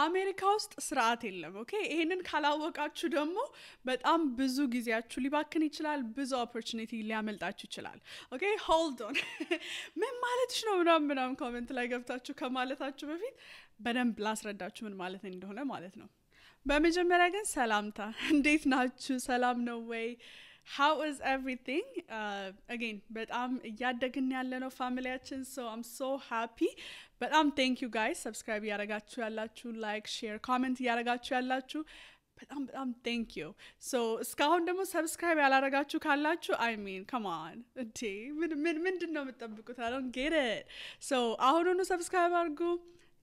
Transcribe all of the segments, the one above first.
አሜሪካ ውስጥ ስርዓት የለም ኦኬ ይሄንን ካላወቃችሁ ደግሞ በጣም ብዙ ጊዜያችሁ ሊባክን ይችላል ብዙ ኦፖርቹኒቲ ሊያመልጣችሁ ይችላል ኦኬ ሆልድ ኦን ምን ማለትሽ ነው ምናምን ኮሜንት ላይ ገብታችሁ ከማለታችሁ በፊት በደንብ ላስረዳችሁ ምን ማለት እንደሆነ ማለት ነው በመጀመሪያ ግን ሰላምታ እንዴት ናችሁ ሰላም ነው ወይ how is everything again በጣም እያደግን ያለነው ፋሚሊያችን so I'm so happy በጣም thank you guys subscribe ያረጋችሁ ያላችሁ like share comment ያረጋችሁ ያላችሁ በጣም thank you so እስካሁን ደግሞ subscribe ያላረጋችሁ ካላችሁ I mean come on እንዴ ምንድነው የምትጠብቁት I don't get it so አሁኑኑ subscribe አድርጉ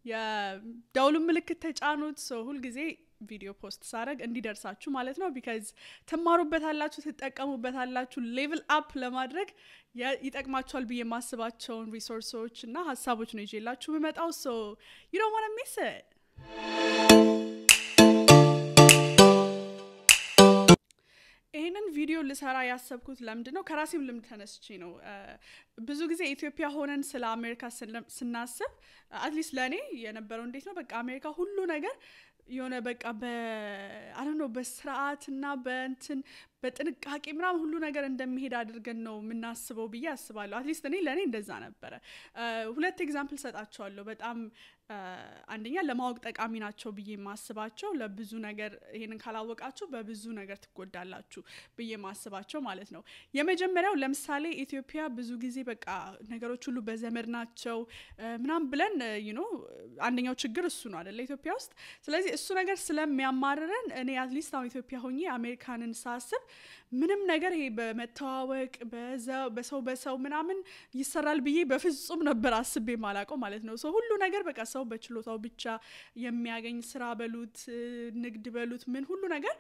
የደውሉ ምልክት ተጫኑት so ሁሉ ጊዜ ቪዲዮ ፖስት ሳረግ እንዲደርሳችሁ ማለት ነው because ተማሩበታላችሁ ተጠቀሙበታላችሁ ሌቭል አፕ ለማድረግ ይጠቅማችኋል ብዬ ማስባቸውን ሪሶርሶች እና ሐሳቦች ነው ይዤላችሁ መጣው so you don't want to miss it ይሄንን ቪዲዮ ልሰራ ያሰብኩት ለምንድነው ከራሴም ልምድ ተነስቼ ነው ብዙ ጊዜ ኢትዮጵያ ሆነን ስለ አሜሪካ ስናስብ at least ለኔ የነበረው እንዴት ነው በቃ አሜሪካ ሁሉ ነገር የሆነ በቃ I don't know በስርዓትና በእንትን በጥንቃቄ ምናምን ሁሉ ነገር እንደሚሄድ አድርገን ነው ምናስበው ብዬ አስባለሁ at least ለኔ እንደዛ ነበር ሁለት ኤግዛምፕል ሰጣቸዋለሁ በጣም አንደኛ ለማወቅ ጠቃሚ ናቸው ብዬ ማስባቸው ለብዙ ነገር ይሄንን ካላወቃችሁ በብዙ ነገር ትጎዳላችሁ ብዬ ማስባቸው ማለት ነው የመጀመሪያው ለምሳሌ ኢትዮጵያ ብዙ ጊዜ በቃ ነገሮች ሁሉ በዘመድ ናቸው ምናምን ብለን you know አንደኛው ችግር እሱ ነው አይደል ኢትዮጵያ ውስጥ ስለዚህ እሱ ነገር ስለሚያማርረን እኔ at least አሁን ኢትዮጵያ ሆኜ አሜሪካንን ሳስብ ምንም ነገር ይሄ በመተዋወቅ በሰው ምናምን ይሰራል ብዬ በፍጹም ነበር አስቤ ማላቀው ማለት ነው so ሁሉ ነገር በቃ ሰው በችሎታው ብቻ የሚያገኝ ስራ በሉት ንግድ በሉት ምን ሁሉ ነገር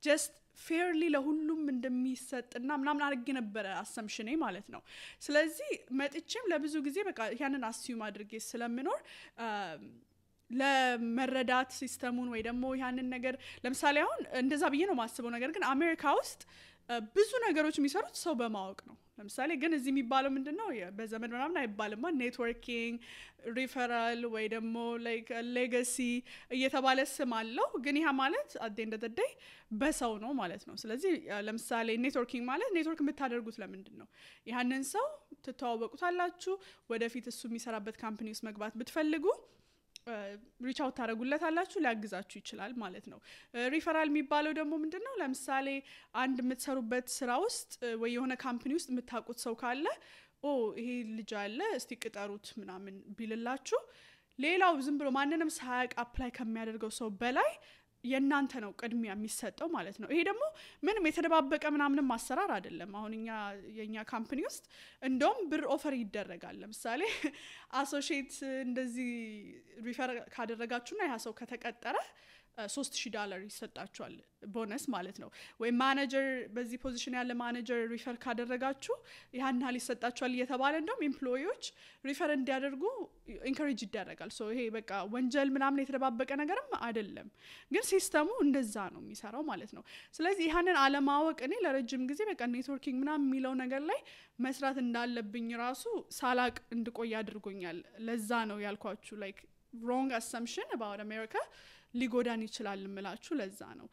just fairly ለሁሉም እንደሚሰጥና ምናምን አድርጌ ነበር አሰምሽኔ ማለት ነው ስለዚህ መጥቼም ለብዙ ጊዜ በቃ ያንን አስዩም አድርጌ ስለምኖር ለመረዳት ሲስተሙን ወይ ደግሞ ያንን ነገር ለምሳሌ አሁን እንደዛ ብዬ ነው ማስበው ነገር ግን አሜሪካ ውስጥ ብዙ ነገሮች የሚሰሩት ሰው በማወቅ ነው ለምሳሌ ግን እዚህ የሚባለው ምንድነው በዘመድ ምናምን አይባልማ ኔትወርኪንግ ሪፈራል ወይ ደግሞ ላይክ ሌጋሲ እየተባለ ስም አለው ግን ያ ማለት at the end of the day በሰው ነው ማለት ነው ስለዚህ ለምሳሌ ኔትወርኪንግ ማለት ኔትወርክ የምታደርጉት ለምንድነው ያንን ሰው ትተዋወቁታላችሁ ወደፊት እሱ የሚሰራበት ካምፓኒ ውስጥ መግባት ብትፈልጉ ሪች አውት ታረጉለታላችሁ ሊያግዛችሁ ይችላል ማለት ነው ሪፈራል የሚባለው ደግሞ ምንድነው ለምሳሌ አንድ የምትሰሩበት ስራ ውስጥ ወይ የሆነ ካምፓኒ ውስጥ የምታውቁት ሰው ካለ ይሄ ልጅ አለ እስቲ ቅጠሩት ምናምን ቢልላችሁ ሌላው ዝም ብሎ ማንንም ሳያቅ አፕላይ ከሚያደርገው ሰው በላይ የናንተ ነው ቅድሚያ የሚሰጠው ማለት ነው ይሄ ደግሞ ምንም የተደባበቀ ምናምንም ማሰራር አይደለም አሁን የኛ ካምፓኒ ውስጥ እንደውም ብር ኦፈር ይደረጋል ለምሳሌ አሶሺየት እንደዚህ ሪፈር ካደረጋችሁና ያ ሰው ከተቀጠረ $3000 ይሰጣችኋል ቦነስ ማለት ነው ወይ ማኔጀር በዚህ ፖዚሽን ያለ ማኔጀር ሪፈር ካደረጋችሁ ያን ሀል ይሰጣችኋል እየተባለ እንደውም ኤምፕሎይዎች ሪፈር እንዲያደርጉ ኢንከሬጅ ይደረጋል ሶ ይሄ በቃ ወንጀል ምናምን የተደባበቀ ነገርም አይደለም ግን ሲስተሙ እንደዛ ነው የሚሰራው ማለት ነው ስለዚህ ያንን አለማወቅ እኔ ለረጅም ጊዜ በቃ ኔትወርኪንግ ምናምን የሚለው ነገር ላይ መስራት እንዳለብኝ ራሱ ሳላቅ እንድቆይ አድርጎኛል ለዛ ነው ያልኳችሁ like wrong assumption about America ሊጎዳን ይችላል እንምላችሁ ለዛ ነው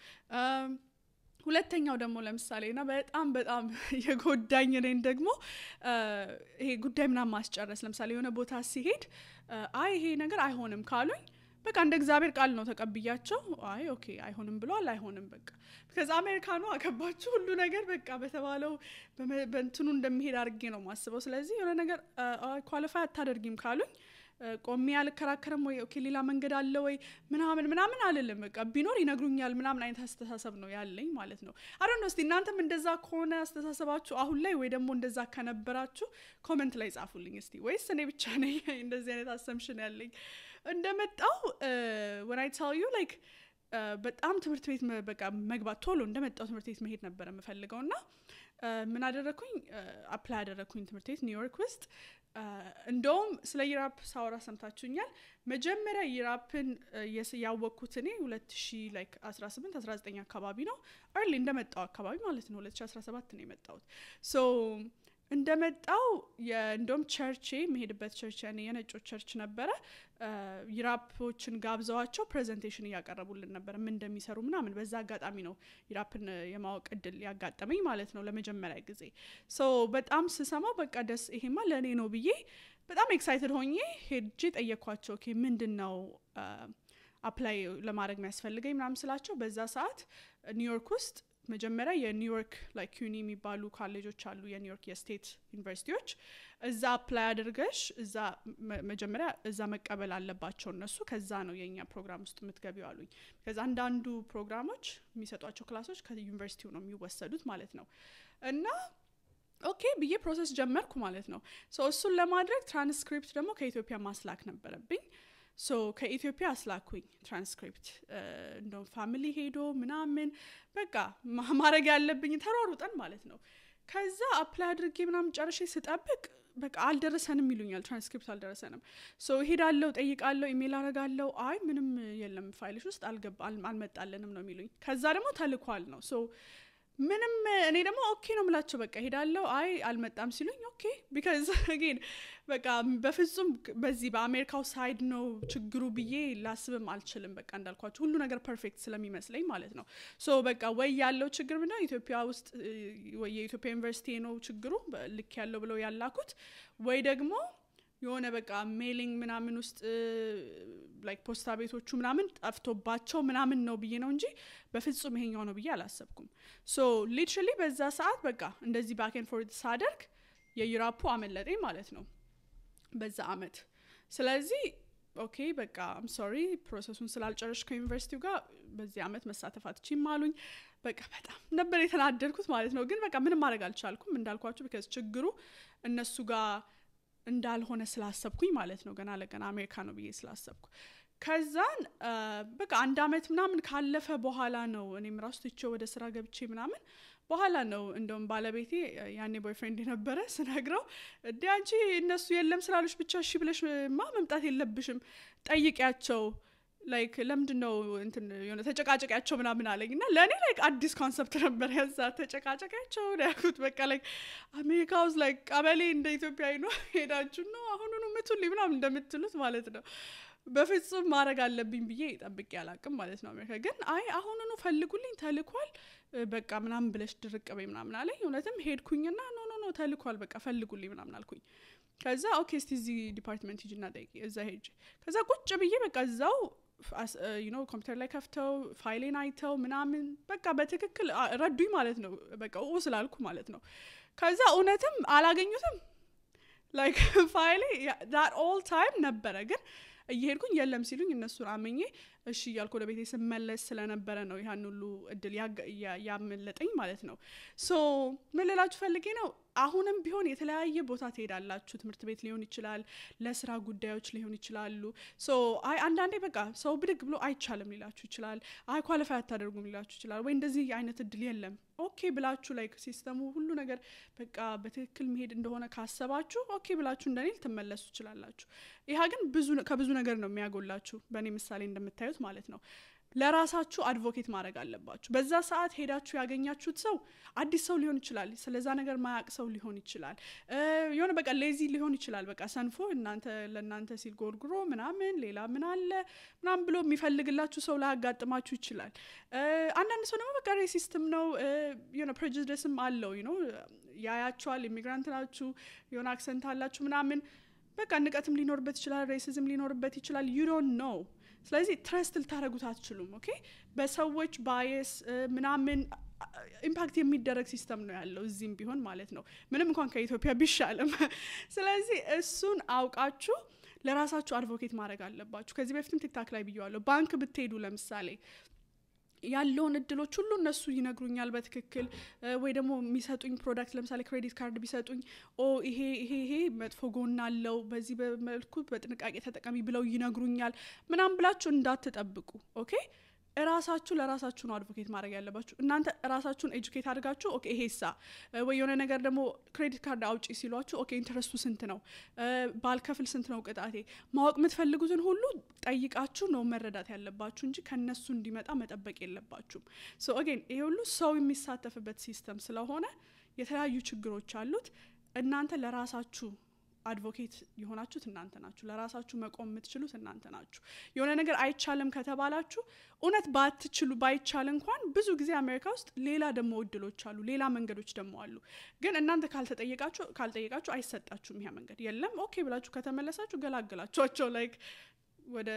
ሁለተኛው ደግሞ ለምሳሌና በጣም የጎዳኝ ነኝ ደግሞ ይሄ ጉዳይ ምናምን ማስጨረስ ለምሳሌ የሆነ ቦታ ሲሄድ ይሄ ነገር አይሆንም ካሉኝ በቃ እንደ እግዚአብሔር ቃል ነው ተቀብያቸው ኦኬ አይሆንም ብሏል አይሆንም በቃ because አሜሪካኑ አከባችሁ ሁሉ ነገር በቃ በተባለው በእንትኑ እንደሚሄድ አድርጌ ነው ማስበው ስለዚህ የሆነ ነገር ኳሊፋይ አታደርጊም ካሉኝ ቆሜ ያልከራከረም ወይ ኦኬ ሌላ መንገድ አለ ወይ ምናምን አልልም በቃ ቢኖር ይነግሩኛል ምናምን አይነት አስተሳሰብ ነው ያለኝ ማለት ነው I don't know እስቲ እናንተም እንደዛ ከሆነ አስተሳሰባችሁ አሁን ላይ ወይ ደግሞ እንደዛ ከነበራችሁ ኮሜንት ላይ ጻፉልኝ እስቲ ወይስ እኔ ብቻ ነኝ እንደዚህ አይነት አሰምሽን ያለኝ እንደመጣው when I tell you like በጣም ትምህርት ቤት በቃ መግባት ቶሎ እንደመጣው ትምህርት ቤት መሄድ ነበር የምፈልገውና ምን አደረኩኝ አፕላይ አደረኩኝ ትምህርት ቤት ኒውዮርክ ውስጥ እንደውም ስለ ዩራፕ ሳወራ ሰምታችሁኛል መጀመሪያ ዩራፕን ያወቅኩት እኔ 2000 like 18 19 አካባቢ ነው early እንደመጣው አካባቢ ማለት ነው 2017 ነው የመጣሁት so እንደመጣው እንደም ቸርች መሄድበት ቸርች ያኔ የነጮች ቸርች ነበረ ይራፖችን ጋብዘዋቸው ፕሬዘንቴሽን ያቀርቡልን ነበር ምን እንደሚሰሩ ምናምን በዛ አጋጣሚ ነው ይራፕን የማወቅ እድል ያጋጠመኝ ማለት ነው ለመጀመሪያ ጊዜ ሶ በጣም ስሰማው በቃ ደስ ይሄማ ለኔ ነው ብዬ በጣም ኤክሳይትድ ሆኜ ሄጄ ጠየኳቸው ኦኬ ምንድነው አፕላይ ለማድረግ የሚያስፈልገኝ ምናምን ስላቸው በዛ ሰዓት ኒውዮርክ ውስጥ መጀመሪያ የኒውዮርክ ላይክ ዩኒ የሚባሉ ኮሌጆች አሉ የኒውዮርክ የስቴት ዩኒቨርሲቲዎች እዛ አፕላይ አድርገሽ እዛ መጀመሪያ እዛ መቀበል አለባቸው እነሱ ከዛ ነው የኛ ፕሮግራም ውስጥ የምትገቢው አሉኝ ከዛ አንዳንዱ ፕሮግራሞች የሚሰጧቸው ክላሶች ከዩኒቨርሲቲው ነው የሚወሰዱት ማለት ነው እና ኦኬ ብዬ ፕሮሰስ ጀመርኩ ማለት ነው ሶ እሱን ለማድረግ ትራንስክሪፕት ደግሞ ከኢትዮጵያ ማስላክ ነበረብኝ ሶ ከኢትዮጵያ አስላኩኝ ትራንስክሪፕት እንደው ፋሚሊ ሄዶ ምናምን በቃ ማረግ ያለብኝ ተሯሩጠን ማለት ነው ከዛ አፕላይ አድርጌ ምናምን ጨርሼ ስጠብቅ በቃ አልደረሰንም ይሉኛል ትራንስክሪፕት አልደረሰንም ሶ ሄዳለሁ ጠይቃለሁ ኢሜል አረጋለሁ አይ ምንም የለም ፋይልሽ ውስጥ አልመጣልንም ነው የሚሉኝ ከዛ ደግሞ ተልኳል ነው ሶ ምንም እኔ ደግሞ ኦኬ ነው ምላቸው በቃ ሄዳለሁ አይ አልመጣም ሲሉኝ ኦኬ because again በቃ በፍጹም በዚህ በአሜሪካው ሳይድ ነው ችግሩ ብዬ ላስብም አልችልም በቃ እንዳልኳችሁ ሁሉ ነገር ፐርፌክት ስለሚመስለኝ ማለት ነው ሶ በቃ ወይ ያለው ችግር ምንድነው ኢትዮጵያ ውስጥ ወይ የኢትዮጵያ ዩኒቨርሲቲ ነው ችግሩ ልክ ያለው ብለው ያላኩት ወይ ደግሞ የሆነ በቃ ሜሊንግ ምናምን ውስጥ ላይክ ፖስታ ቤቶቹ ምናምን ጠፍቶባቸው ምናምን ነው ብዬ ነው እንጂ በፍጹም ይሄኛው ነው ብዬ አላሰብኩም ሶ ሊትራሊ በዛ ሰዓት በቃ እንደዚህ ባክ ኤንድ ፎርት ሳደርግ የዩራፑ አመለጠኝ ማለት ነው በዛ አመት ስለዚህ ኦኬ በቃ አም ሶሪ ፕሮሰሱን ስላልጨረስኩ ከዩኒቨርሲቲው ጋር በዚህ አመት መሳተፍ አትችይም አሉኝ በቃ በጣም ነበር የተናደድኩት ማለት ነው ግን በቃ ምንም ማድረግ አልቻልኩም እንዳልኳችሁ because ችግሩ እነሱ ጋር እንዳልሆነ ስላሰብኩኝ ማለት ነው ገና ለገና አሜሪካ ነው ብዬ ስላሰብኩ ከዛን በቃ አንድ አመት ምናምን ካለፈ በኋላ ነው እኔም ራሱ ትቼው ወደ ስራ ገብቼ ምናምን በኋላ ነው እንደውም ባለቤቴ ያኔ ቦይፍሬንድ የነበረ ስነግረው አንቺ እነሱ የለም ስላሉሽ ብቻ እሺ ብለሽ መምጣት የለብሽም ጠይቂያቸው ላይክ ለምንድነው እንትን የሆነ ተጨቃጨቂያቸው ምናምን አለኝና ለኔ ላይክ አዲስ ኮንሰፕት ነበር ያዛ ተጨቃጨቂያቸው ያልኩት በቃ ላይክ አሜሪካ ውስጥ ላይክ ቀበሌ እንደ ኢትዮጵያዊ ነው ሄዳችሁ ነው አሁኑኑ ምትልኝ ምናምን እንደምትሉት ማለት ነው በፍጹም ማድረግ አለብኝ ብዬ ጠብቄ ያላቅም ማለት ነው አሜሪካ ግን አይ አሁኑኑ ፈልጉልኝ ተልኳል በቃ ምናምን ብለሽ ድርቅ በይ ምናምን አለኝ እውነትም ሄድኩኝና ኖ ተልኳል በቃ ፈልጉልኝ ምናምን አልኩኝ ከዛ ኦኬ እስቲ እዚህ ዲፓርትመንት ሂጂና ጠይቂ እዛ ሄጂ ከዛ ቁጭ ብዬ በቃ እዛው ኮምፒውተር ላይ ከፍተው ፋይሌን አይተው ምናምን በቃ በትክክል ረዱኝ ማለት ነው በቃ ስላልኩ ማለት ነው ከዛ እውነትም አላገኙትም ላይክ ፋይሌ that all time ነበረ ግን እየሄድኩኝ የለም ሲሉኝ እነሱን አመኜ እሺ ያልኩ ወደ ቤቴ ስመለስ ስለነበረ ነው ያን ሁሉ እድል ያመለጠኝ ማለት ነው ሶ ምን ልላችሁ ፈልጌ ነው አሁንም ቢሆን የተለያየ ቦታ ትሄዳላችሁ ትምህርት ቤት ሊሆን ይችላል ለስራ ጉዳዮች ሊሆን ይችላሉ ሶ አይ አንዳንዴ በቃ ሰው ብድግ ብሎ አይቻልም ሊላችሁ ይችላል አይ ኳሊፋይ አታደርጉም ሊላችሁ ይችላል ወይ እንደዚህ አይነት እድል የለም ኦኬ ብላችሁ ላይክ ሲስተሙ ሁሉ ነገር በቃ በትክክል መሄድ እንደሆነ ካሰባችሁ ኦኬ ብላችሁ እንደኔ ተመለሱ ይችላልላችሁ ይሄ ግን ከብዙ ነገር ነው የሚያጎላችሁ በእኔ ምሳሌ እንደምታዩት ማለት ነው ለራሳችሁ አድቮኬት ማድረግ አለባችሁ በዛ ሰዓት ሄዳችሁ ያገኛችሁት ሰው አዲስ ሰው ሊሆን ይችላል ስለዛ ነገር ማያቅ ሰው ሊሆን ይችላል የሆነ በቃ ሌዚ ሊሆን ይችላል በቃ ሰንፎ ለእናንተ ሲል ጎርግሮ ምናምን ሌላ ምን አለ ምናምን ብሎ የሚፈልግላችሁ ሰው ላያጋጥማችሁ ይችላል አንዳንድ ሰው ደግሞ በቃ ሬሲስትም ነው የሆነ ፕሬጁዲስም አለው ያያችኋል ኢሚግራንት ናችሁ የሆነ አክሰንት አላችሁ ምናምን በቃ ንቀትም ሊኖርበት ይችላል ሬሲዝም ሊኖርበት ይችላል you don't know ስለዚህ ትረስት ልታረጉት አትችሉም ኦኬ በሰዎች ባይስ ምናምን ኢምፓክት የሚደረግ ሲስተም ነው ያለው እዚህም ቢሆን ማለት ነው ምንም እንኳን ከኢትዮጵያ ቢሻልም ስለዚህ እሱን አውቃችሁ ለራሳችሁ አድቮኬት ማድረግ አለባችሁ ከዚህ በፊትም ቲክታክ ላይ ብየዋለሁ ባንክ ብትሄዱ ለምሳሌ ያለውን እድሎች ሁሉ እነሱ ይነግሩኛል በትክክል ወይ ደግሞ የሚሰጡኝ ፕሮዳክት ለምሳሌ ክሬዲት ካርድ ቢሰጡኝ ይሄ መጥፎ ጎን አለው በዚህ በመልኩ በጥንቃቄ ተጠቀሚ ብለው ይነግሩኛል ምናም ብላችሁ እንዳትጠብቁ ኦኬ ራሳችሁ ለራሳችሁ ነው አድቮኬት ማድረግ ያለባችሁ እናንተ ራሳችሁን ኤጁኬት አድርጋችሁ ኦኬ ይሄሳ ወይ የሆነ ነገር ደግሞ ክሬዲት ካርድ አውጪ ሲሏችሁ ኦኬ ኢንተረስቱ ስንት ነው ባልከፍል ስንት ነው ቅጣቴ ማወቅ የምትፈልጉትን ሁሉ ጠይቃችሁ ነው መረዳት ያለባችሁ እንጂ ከነሱ እንዲመጣ መጠበቅ የለባችሁም ሶ አገን ይሄ ሁሉ ሰው የሚሳተፍበት ሲስተም ስለሆነ የተለያዩ ችግሮች አሉት እናንተ ለራሳችሁ አድቮኬት የሆናችሁት እናንተ ናችሁ ለራሳችሁ መቆም የምትችሉት እናንተ ናችሁ የሆነ ነገር አይቻልም ከተባላችሁ እውነት ባትችሉ ባይቻል እንኳን ብዙ ጊዜ አሜሪካ ውስጥ ሌላ ደሞ እድሎች አሉ ሌላ መንገዶች ደሞ አሉ ግን እናንተ ካልጠየቃችሁ አይሰጣችሁም ይሄ መንገድ የለም ኦኬ ብላችሁ ከተመለሳችሁ ገላግላችኋቸው ላይክ ወደ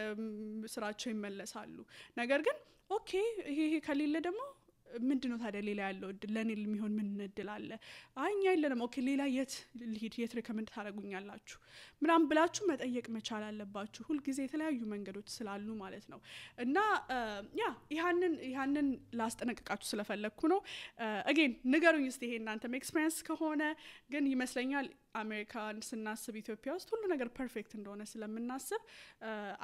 ስራቸው ይመለሳሉ ነገር ግን ኦኬ ይሄ ከሌለ ደሞ ምንድነው ታዲያ ሌላ ያለው ለኔ የሚሆን ምን እድል አለ አይኛ ይለንም ኦኬ ሌላ የት ሪከመንድ ታደርጉኛላችሁ ምናም ብላችሁ መጠየቅ መቻል አለባችሁ ሁሉ ጊዜ የተለያዩ መንገዶች ስላሉ ማለት ነው እና ይሄንን ላስጠነቅቃችሁ ስለፈለኩ ነው again ንገሩኝ እስቲ ይሄ እናንተም ኤክስፒሪየንስ ከሆነ ግን ይመስለኛል አሜሪካን ስናስብ ኢትዮጵያ ውስጥ ሁሉ ነገር ፐርፌክት እንደሆነ ስለምናስብ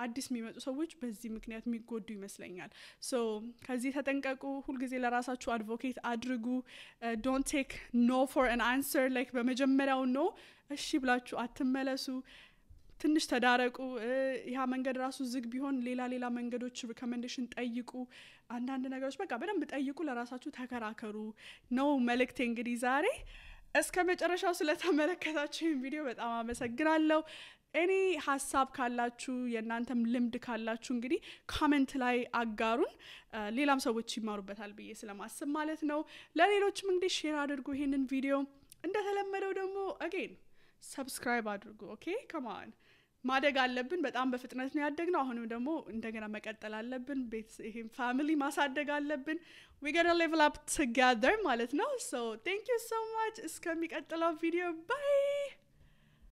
አዲስ የሚመጡ ሰዎች በዚህ ምክንያት የሚጎዱ ይመስለኛል ሶ ከዚህ ተጠንቀቁ ሁሉ ጊዜ ለራሳችሁ አድቮኬት አድርጉ don't take no for an answer like በመጀመሪያው no እሺ ብላችሁ አትመለሱ ትንሽ ተዳረቁ ያ መንገድ ራሱ ዝግ ቢሆን ሌላ መንገዶች ሪኮመንዴሽን ጠይቁ አንዳንድ ነገሮች በቃ በደንብ ጠይቁ ለራሳችሁ ተከራከሩ ነው መልእክቴ እንግዲህ ዛሬ እስከ መጨረሻው ስለተመለከታችሁኝ ቪዲዮ በጣም አመሰግናለሁ እኔ ሐሳብ ካላችሁ የናንተም ልምድ ካላችሁ እንግዲህ ኮሜንት ላይ አጋሩን ሌላም ሰዎች ይማሩበታል ብዬ ስለማስብ ማለት ነው ለሌሎችም እንግዲህ ሼር አድርጉ ይሄንን ቪዲዮ እንደተለመደው ደግሞ again ሰብስክራይብ አድርጉ ኦኬ come on ማደግ አለብን በጣም በፍጥነት ነው ያደግነው አሁንም ደግሞ እንደገና መቀጠል አለብን ይሄን ፋሚሊ ማሳደግ አለብን we got to level up together ማለት ነው so thank you so much እስከሚቀጥለው ቪዲዮ bye